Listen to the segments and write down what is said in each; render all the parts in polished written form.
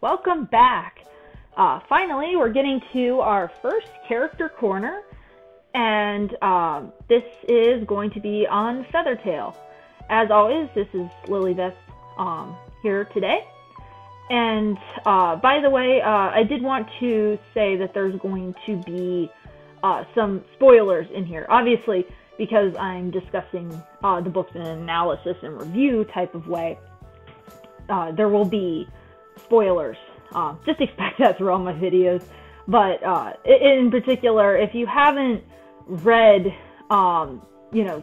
welcome back. Finally, we're getting to our first character corner, and this is going to be on Feathertail. As always, this is Lilybeth here today. And by the way, I did want to say that there's going to be some spoilers in here. Obviously, because I'm discussing the books in an analysis and review type of way, there will be spoilers. Just expect that through all my videos. But in particular, if you haven't read,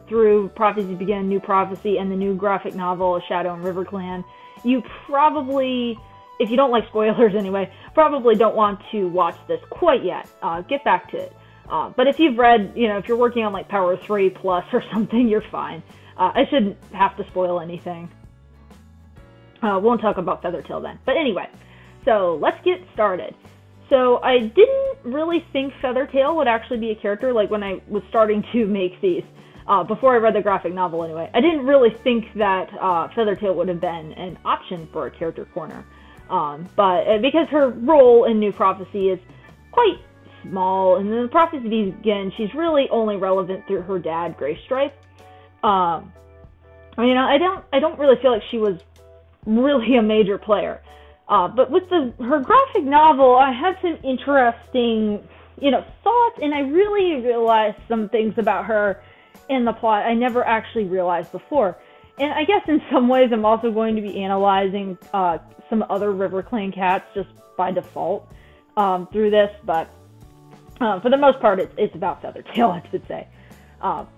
through Prophecies Begin, New Prophecy, and the new graphic novel, Shadow and River Clan, you probably, if you don't like spoilers anyway, probably don't want to watch this quite yet. Get back to it. But if you've read, if you're working on like Power 3 Plus or something, you're fine. I shouldn't have to spoil anything. Won't talk about Feathertail then. But anyway, so let's get started. So I didn't really think Feathertail would actually be a character, like when I was starting to make these, before I read the graphic novel anyway. I didn't really think that Feathertail would have been an option for a character corner. But because her role in New Prophecy is quite small, and in the Prophecy Begin, she's really only relevant through her dad, Graystripe. I don't really feel like she was really a major player. But with her graphic novel, I had some interesting, thoughts, and I really realized some things about her in the plot I never actually realized before. And I guess in some ways I'm also going to be analyzing some other River Clan cats just by default through this, but for the most part it's about Feathertail, I should say.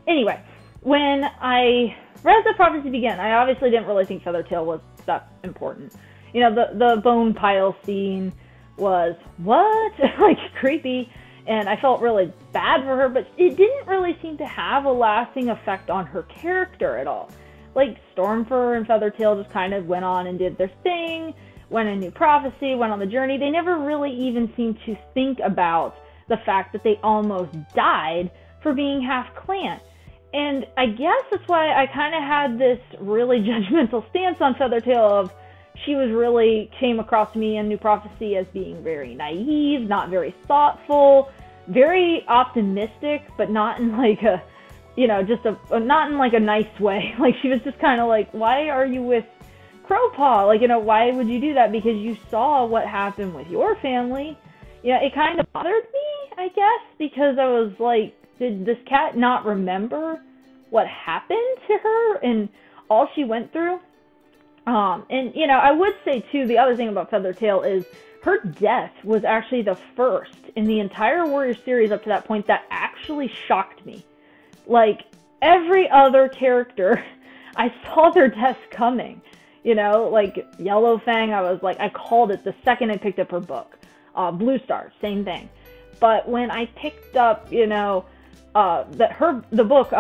Anyway, when I read the Prophecy Begin, I obviously didn't really think Feathertail was that important. The bone pile scene was, what? Like, creepy, and I felt really bad for her, but it didn't really seem to have a lasting effect on her character at all. Like, Stormfur and Feathertail just kind of went on and did their thing, went in New Prophecy, went on the journey. They never really even seemed to think about the fact that they almost died for being half clan. And I guess that's why I kind of had this really judgmental stance on Feathertail of, she came across to me in New Prophecy as being very naive, not very thoughtful, very optimistic, but not in like a, not in like a nice way. Like, she was just kind of like, why are you with Crowpaw? Like, why would you do that? Because you saw what happened with your family. It kind of bothered me, I guess, because I was like, did this cat not remember what happened to her and all she went through? I would say, too, the other thing about Feathertail is her death was actually the first in the entire Warrior series up to that point that actually shocked me. Like, every other character, I saw their deaths coming. Like Yellowfang, I called it the second I picked up her book. Blue Star, same thing. But when I picked up, the book,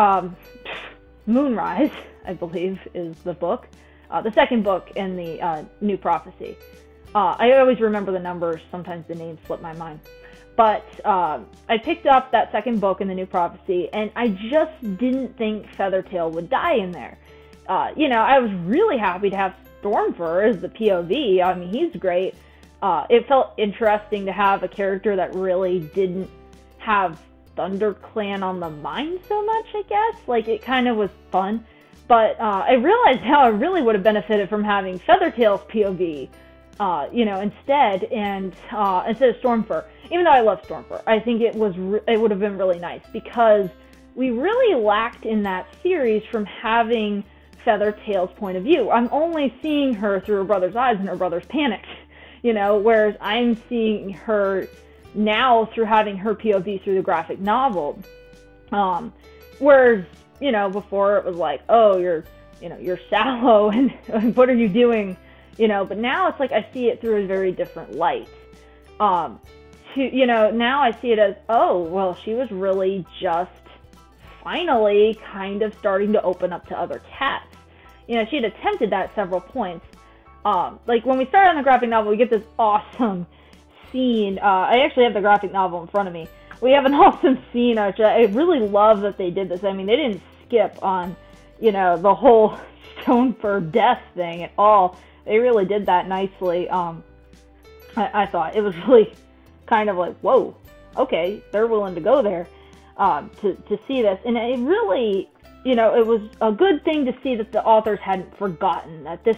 Moonrise, I believe, is the book. The second book in the New Prophecy. I always remember the numbers. Sometimes the names slip my mind. But I picked up that second book in the New Prophecy, and I just didn't think Feathertail would die in there. I was really happy to have Stormfur as the POV. I mean, he's great. It felt interesting to have a character that really didn't have ThunderClan on the mind so much, I guess. Like, it kind of was fun. But I realized how I really would have benefited from having Feathertail's POV, instead of Stormfur. Even though I love Stormfur, I think it would have been really nice, because we really lacked in that series from having Feathertail's point of view. I'm only seeing her through her brother's eyes, and her brother's panicked, whereas I'm seeing her now through having her POV through the graphic novel. Whereas, before it was like, oh, you're sallow, and what are you doing? But now it's like I see it through a very different light. Now I see it as, oh, well, she was really just finally kind of starting to open up to other cats. She had attempted that several points. Like, when we start on the graphic novel, we get this awesome scene. I actually have the graphic novel in front of me. We have an awesome scene, which I really love that they did this. I mean, they didn't skip on, the whole Stormfur death thing at all. They really did that nicely. I thought it was really kind of like, whoa, okay, they're willing to go there to see this. And it really, it was a good thing to see that the authors hadn't forgotten that this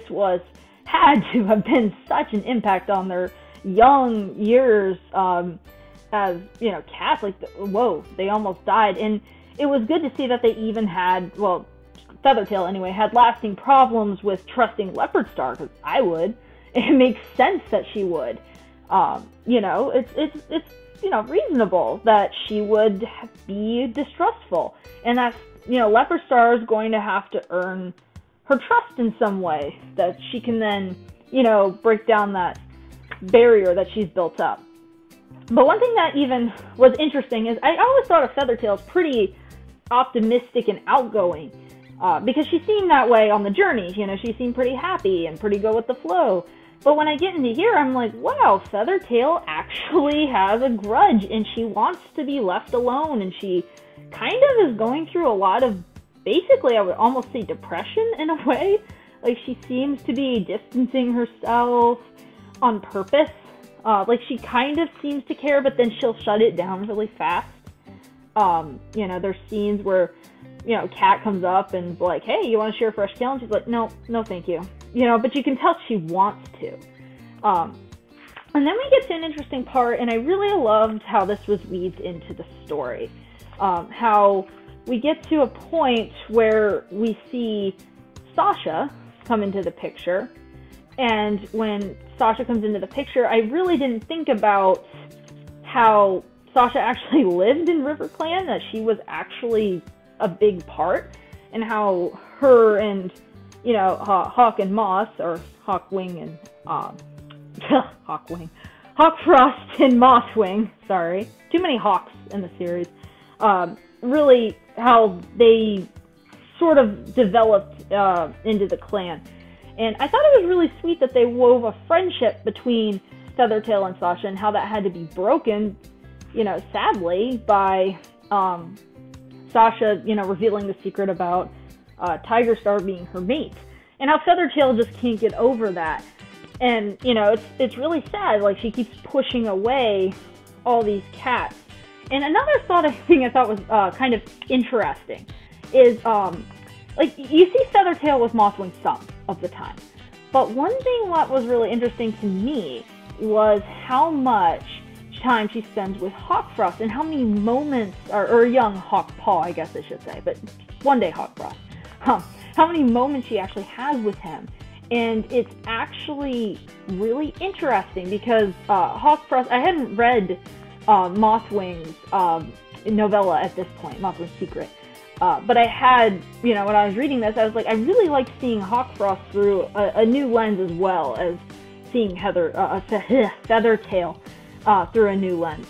had to have been such an impact on their young years as, cats. Like, whoa, they almost died. And it was good to see that they even had, well, Feathertail anyway, had lasting problems with trusting Leopard Star, because I would. It makes sense that she would. It's reasonable that she would be distrustful. And that's, Leopard Star is going to have to earn her trust in some way, that she can then, break down that barrier that she's built up. But one thing that even was interesting is I always thought of Feathertail as pretty optimistic and outgoing, because she seemed that way on the journey. She seemed pretty happy and pretty go with the flow. But when I get into here, I'm like, wow, Feathertail actually has a grudge, and she wants to be left alone, and she kind of is going through a lot of, basically, I would almost say depression in a way. Like, she seems to be distancing herself on purpose. Like, she kind of seems to care, but then she'll shut it down really fast. There's scenes where, Cat comes up and like, hey, you want to share a fresh kill? And she's like, no, thank you. But you can tell she wants to. And then we get to an interesting part, and I really loved how this was weaved into the story. How we get to a point where we see Sasha come into the picture. And when Sasha comes into the picture, I really didn't think about how Sasha actually lived in RiverClan, that she was actually a big part, and how her and, Hawk and Moss, or Hawkwing and, Hawkfrost and Mosswing, sorry, too many Hawks in the series, really how they sort of developed into the clan. And I thought it was really sweet that they wove a friendship between Feathertail and Sasha, and how that had to be broken, sadly, by Sasha, revealing the secret about Tiger Star being her mate. And how Feathertail just can't get over that. And, it's really sad. Like, she keeps pushing away all these cats. And another thing I thought was kind of interesting is, you see Feathertail with Mosswing some of the time. But one thing that was really interesting to me was how much time she spends with Hawkfrost, and how many moments, or young Hawkpaw, I guess I should say, but one day Hawkfrost. How many moments she actually has with him. And it's actually really interesting because Hawkfrost, I hadn't read Mosswing's novella at this point, Mosswing's Secret. But I had, when I was reading this, I was like, I really like seeing Hawkfrost through a new lens, as well as seeing Feathertail through a new lens.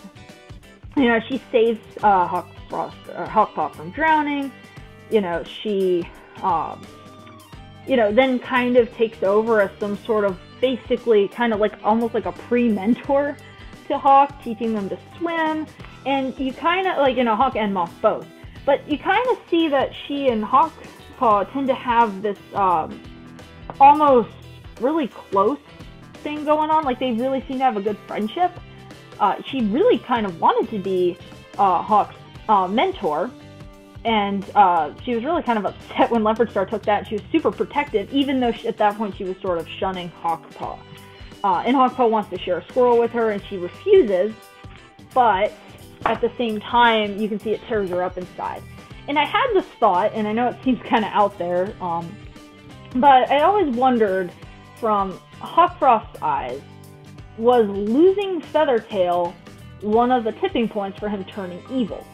She saves Hawkpaw from drowning. She then kind of takes over as some sort of, basically kind of like almost like a pre-mentor to Hawk, teaching them to swim. And you kind of Hawk and Moss both. But you kind of see that she and Hawkpaw tend to have this almost really close thing going on. Like, they really seem to have a good friendship. She really kind of wanted to be Hawk's mentor. And she was really kind of upset when Leopard Star took that. She was super protective, even though at that point she was sort of shunning Hawkpaw. And Hawkpaw wants to share a squirrel with her, and she refuses. But at the same time, you can see it tears her up inside. And I had this thought, and I know it seems kind of out there, but I always wondered, from Hawkfrost's eyes, was losing Feathertail one of the tipping points for him turning evil?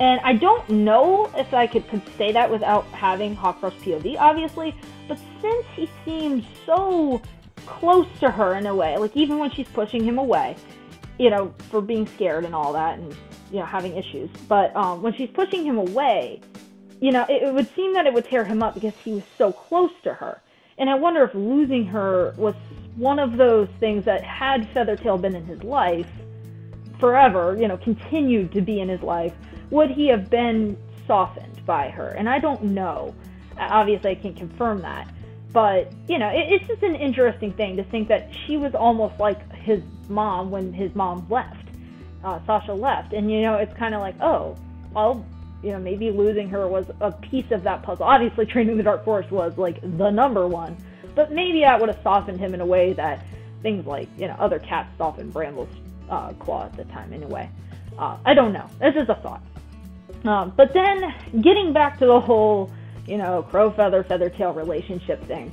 And I don't know if I could say that without having Hawkfrost POV, obviously, but since he seems so close to her in a way, like even when she's pushing him away, for being scared and all that, and, having issues, but when she's pushing him away, it would seem that it would tear him up because he was so close to her. And I wonder if losing her was one of those things that, had Feathertail been in his life forever, continued to be in his life, would he have been softened by her? And I don't know. Obviously, I can't confirm that. But, it's just an interesting thing to think that she was almost like his mom when his mom left, Sasha left. And, you know, it's kind of like, oh, well, you know, maybe losing her was a piece of that puzzle. Obviously, training the Dark Force was, like, the number one. But maybe that would have softened him in a way that things like, you know, other cats softened Bramble's claw at the time anyway. I don't know. This is a thought. But then, getting back to the whole, you know, Feathertail relationship thing,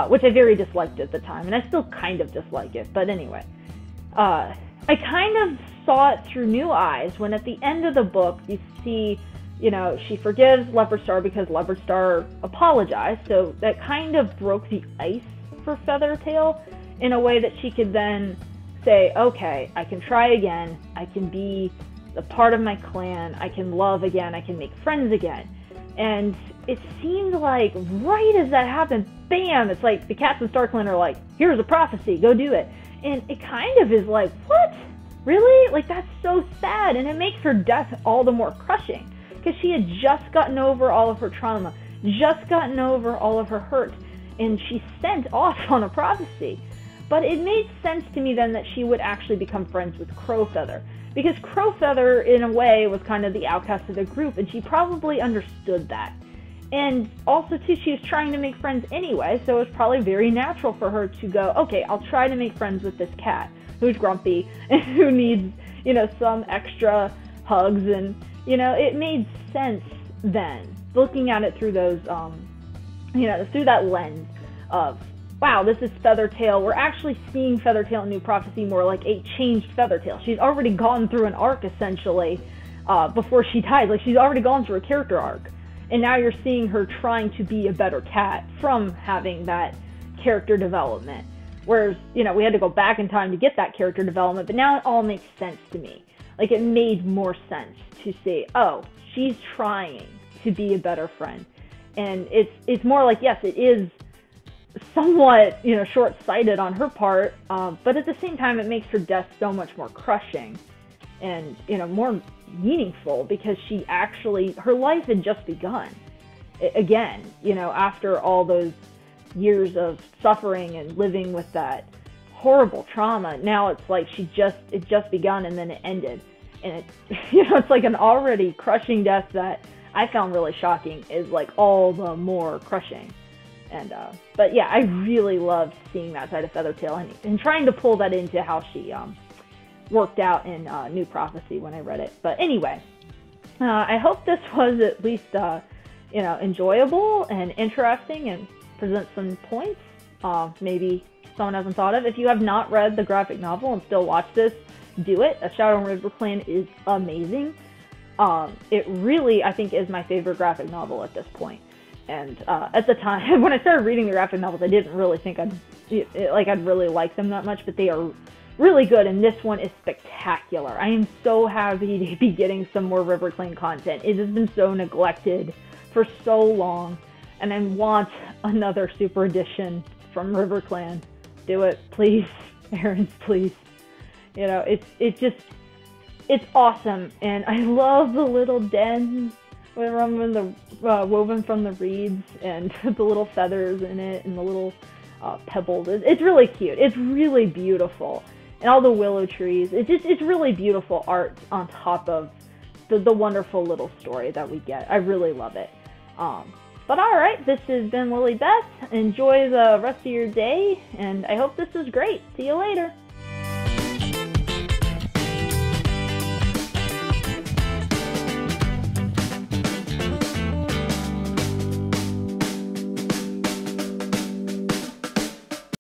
which I very disliked at the time, and I still kind of dislike it, but anyway. I kind of saw it through new eyes when at the end of the book, you see, you know, she forgives Leopard Star because Leopard Star apologized, so that kind of broke the ice for Feathertail in a way that she could then say, okay, I can try again, I can be a part of my clan, I can love again, I can make friends again. And it seemed like right as that happened, bam, it's like the cats in StarClan are like, here's a prophecy, go do it. And it kind of is like, what? Really? Like, that's so sad, and it makes her death all the more crushing, because she had just gotten over all of her trauma, just gotten over all of her hurt, and she sent off on a prophecy. But it made sense to me then that she would actually become friends with Crowfeather, because Crowfeather, in a way, was kind of the outcast of the group, and she probably understood that. And also, too, she was trying to make friends anyway, so it was probably very natural for her to go, okay, I'll try to make friends with this cat who's grumpy and who needs, you know, some extra hugs. And, you know, it made sense then, looking at it through those, you know, through that lens of, wow, this is Feathertail. We're actually seeing Feathertail in New Prophecy more like a changed Feathertail. She's already gone through an arc, essentially, before she died. Like, she's already gone through a character arc. And now you're seeing her trying to be a better cat from having that character development. Whereas, you know, we had to go back in time to get that character development, but now it all makes sense to me. Like, it made more sense to say, oh, she's trying to be a better friend. And it's more like, yes, it is somewhat, you know, short-sighted on her part, but at the same time, it makes her death so much more crushing and, you know, more meaningful, because she actually, her life had just begun again, you know, after all those years of suffering and living with that horrible trauma. Now it's like it just begun, and then it ended, and it, you know, it's like an already crushing death that I found really shocking is like all the more crushing. And but yeah, I really loved seeing that side of Feathertail and trying to pull that into how she worked out in New Prophecy when I read it. But anyway, I hope this was at least, you know, enjoyable and interesting and present some points maybe someone hasn't thought of. If you have not read the graphic novel and still watch this, do it. A Shadow and River Clan is amazing. It really, I think, is my favorite graphic novel at this point. And at the time, when I started reading the graphic novels, I didn't really think I'd really like them that much, but they are really good, and this one is spectacular. I am so happy to be getting some more River Clan content. It has been so neglected for so long, and I want another super edition from River Clan. Do it, please. Aaron's, please. You know, it's awesome, and I love the little dens woven from the reeds, and the little feathers in it, and the little pebbles. It's really cute. It's really beautiful. And all the willow trees. It's really beautiful art on top of the wonderful little story that we get. I really love it. But alright, this has been Lily Beth. Enjoy the rest of your day, and I hope this is great. See you later.